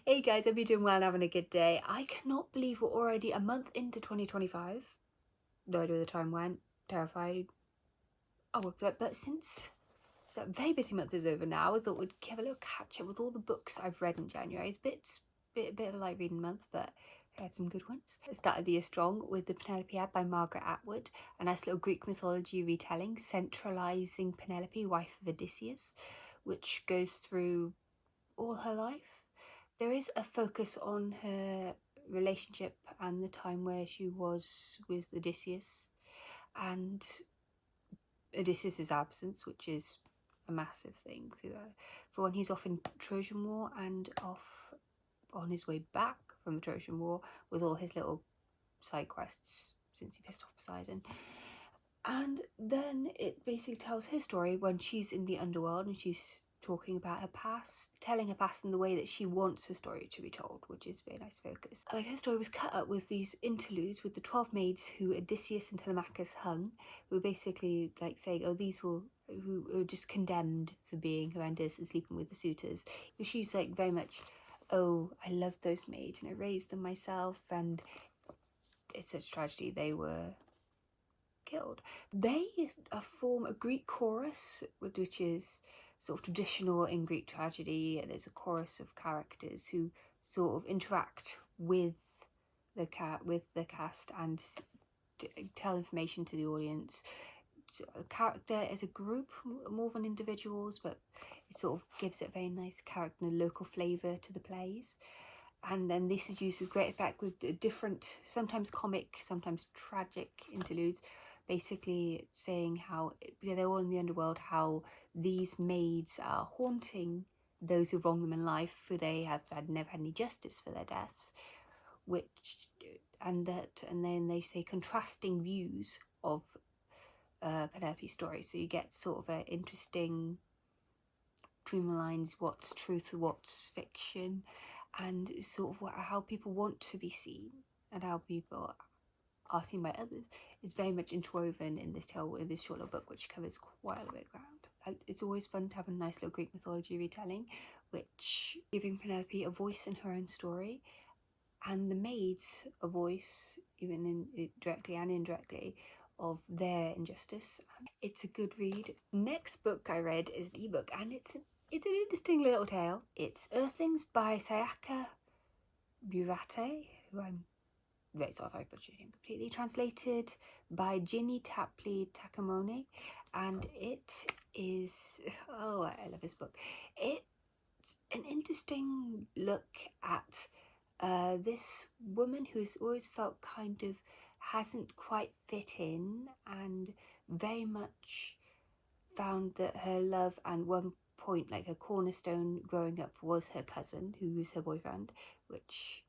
Hey guys, hope you're doing well and having a good day. I cannot believe we're already a month into 2025. No idea where the time went. Terrified. Oh, but since that very busy month is over now, I thought we'd give a little catch up with all the books I've read in January. It's a bit of a light reading month, but I had some good ones. I started the year strong with the Penelopiad by Margaret Atwood, a nice little Greek mythology retelling centralising Penelope, wife of Odysseus, which goes through all her life. There is a focus on her relationship and the time where she was with Odysseus and Odysseus's absence, which is a massive thing for when he's off in Trojan War and off on his way back from the Trojan War with all his little side quests since he pissed off Poseidon. And then it basically tells her story when she's in the underworld and she's talking about her past, telling her past in the way that she wants her story to be told, which is a very nice focus. Like, her story was cut up with these interludes with the 12 maids who Odysseus and Telemachus hung, who were basically like saying, oh, these were who were just condemned for being horrendous and sleeping with the suitors. She's like very much, oh, I love those maids and I raised them myself, and it's such a tragedy they were killed. They form a Greek chorus, which is sort of traditional in Greek tragedy. There's a chorus of characters who sort of interact with the cast and tell information to the audience. So a character as a group more than individuals, but it sort of gives it a very nice character and local flavour to the plays. And then this is used with great effect with different, sometimes comic, sometimes tragic interludes, basically saying how they're all in the underworld, how these maids are haunting those who wrong them in life, for they have never had any justice for their deaths, and then they say contrasting views of Penelope's story. So you get sort of an interesting between the lines, what's truth, what's fiction, and sort of how people want to be seen and how people are seen by others is very much interwoven in this tale, in this short little book, which covers quite a bit of ground. It's always fun to have a nice little Greek mythology retelling, which giving Penelope a voice in her own story, and the maids a voice, even directly and indirectly, of their injustice. It's a good read. Next book I read is an ebook, and it's an interesting little tale. It's Earthlings by Sayaka Murata, who I'm very sorry if I butchered him completely, translated by Ginny, Tapley, Takemoni, and it is, oh, I love this book. It's an interesting look at this woman who's always felt kind of hasn't quite fit in, and very much found that her love and one point, like her cornerstone growing up, was her cousin who was her boyfriend, which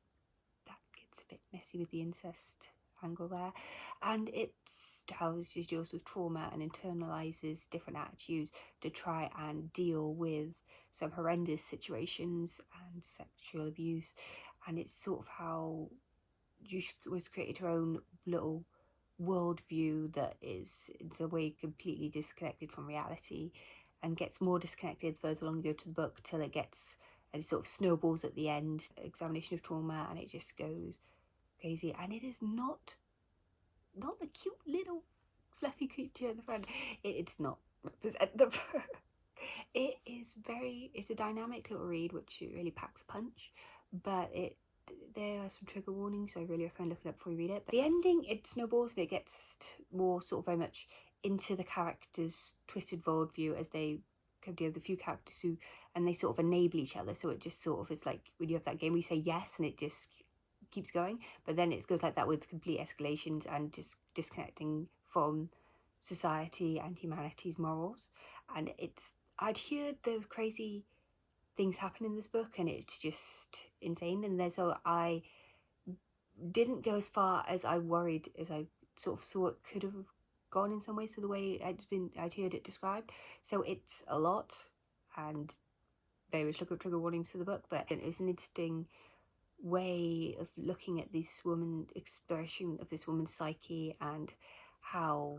that gets a bit messy with the incest angle there. And it's how she deals with trauma and internalizes different attitudes to try and deal with some horrendous situations and sexual abuse. And it's sort of how she was created her own little worldview that is, in a way, completely disconnected from reality, and gets more disconnected further along you go to the book, till it gets, and it sort of snowballs at the end, examination of trauma, and it just goes crazy. And it is not the cute little fluffy creature at the front. It's not represent the it's a dynamic little read, which really packs a punch, but there are some trigger warnings, so I really recommend looking up before you read it. But the ending, it snowballs and it gets more sort of very much into the characters' twisted worldview as they come together, the few characters who, and they sort of enable each other. So it just sort of is like when you have that game where you say yes and it just keeps going, but then it goes like that with complete escalations and just disconnecting from society and humanity's morals. And I'd heard the crazy things happen in this book, and it's just insane. And so I didn't go as far as I worried, as I sort of saw it could have gone in some ways, to the way I'd heard it described. So it's a lot, and various trigger warnings to the book, but it was an interesting way of looking at this woman, expression of this woman's psyche, and how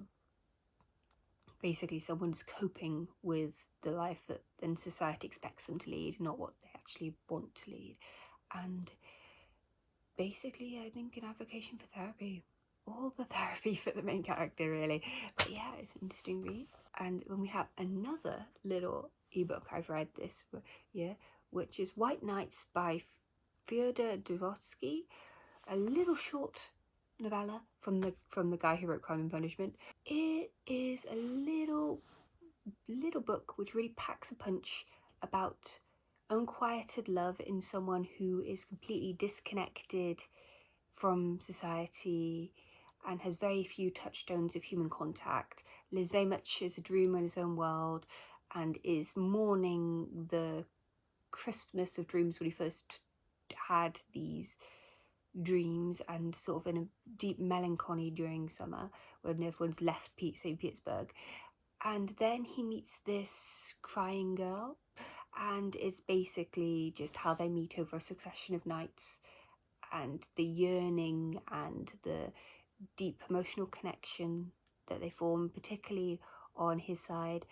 basically someone's coping with the life that then society expects them to lead, not what they actually want to lead. and basically I think an advocation for therapy. All the therapy for the main character, really. But yeah, it's an interesting read. And when we have another little ebook I've read this year, which is White Nights by Fyodor Dostroyevsky, a little short novella from the guy who wrote Crime and Punishment. It is a little book which really packs a punch about unquieted love in someone who is completely disconnected from society and has very few touchstones of human contact, lives very much as a dreamer in his own world, and is mourning the crispness of dreams when he first had these dreams, and sort of in a deep melancholy during summer when everyone's left St. Petersburg. And then he meets this crying girl, and it's basically just how they meet over a succession of nights, and the yearning and the deep emotional connection that they form, particularly on his side.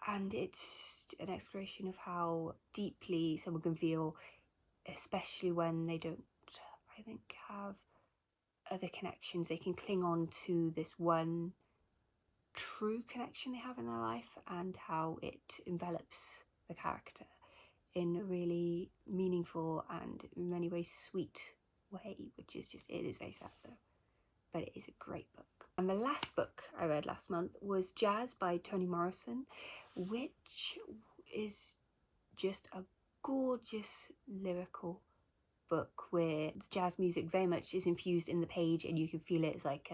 And it's an exploration of how deeply someone can feel, especially when they don't, I think, have other connections. They can cling on to this one true connection they have in their life, and how it envelops the character in a really meaningful and in many ways sweet way, which is just, it is very sad though, but it is a great book. And the last book I read last month was Jazz by Toni Morrison, which is just a gorgeous lyrical book where the jazz music very much is infused in the page, and you can feel it as like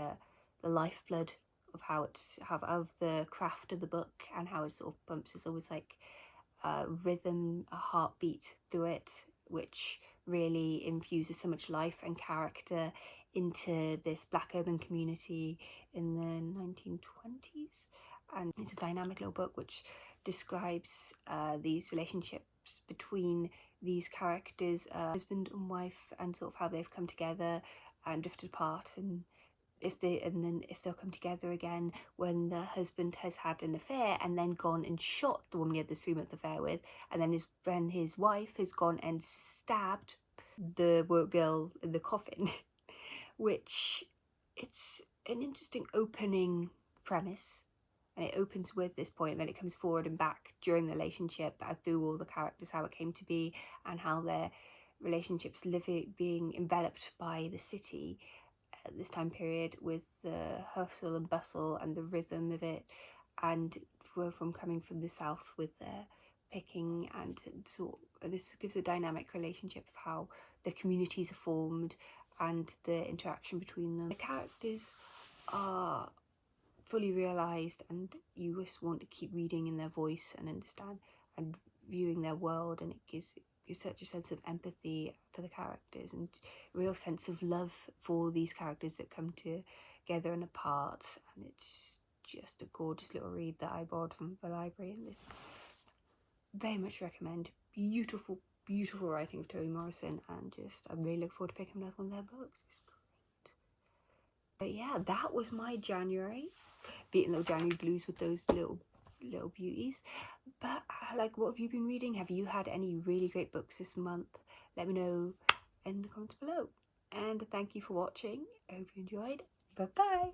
the lifeblood of how it's of the craft of the book, and how it sort of bumps. It's always like a rhythm, a heartbeat through it, which really infuses so much life and character into this black urban community in the 1920s. And it's a dynamic little book which describes these relationships between these characters, husband and wife, and sort of how they've come together and drifted apart, and if they'll come together again when the husband has had an affair and then gone and shot the woman he had this 3-month affair with, and then when his wife has gone and stabbed the work girl in the coffin. Which, it's an interesting opening premise, and it opens with this point, and then it comes forward and back during the relationship and through all the characters, how it came to be, and how their relationships being enveloped by the city at this time period, with the hustle and bustle and the rhythm of it, and from coming from the south with their picking, and sort of, this gives a dynamic relationship of how the communities are formed and the interaction between them. The characters are fully realised, and you just want to keep reading in their voice and understand and viewing their world, and it gives such a sense of empathy for the characters and a real sense of love for these characters that come together and apart. And it's just a gorgeous little read that I borrowed from the library, and very much recommend. Beautiful writing of Toni Morrison, and just I really look forward to picking up one of their books. It's great. But yeah, that was my January, beating little January blues with those little beauties. But like, what have you been reading? Have you had any really great books this month? Let me know in the comments below. And thank you for watching. I hope you enjoyed. Bye bye.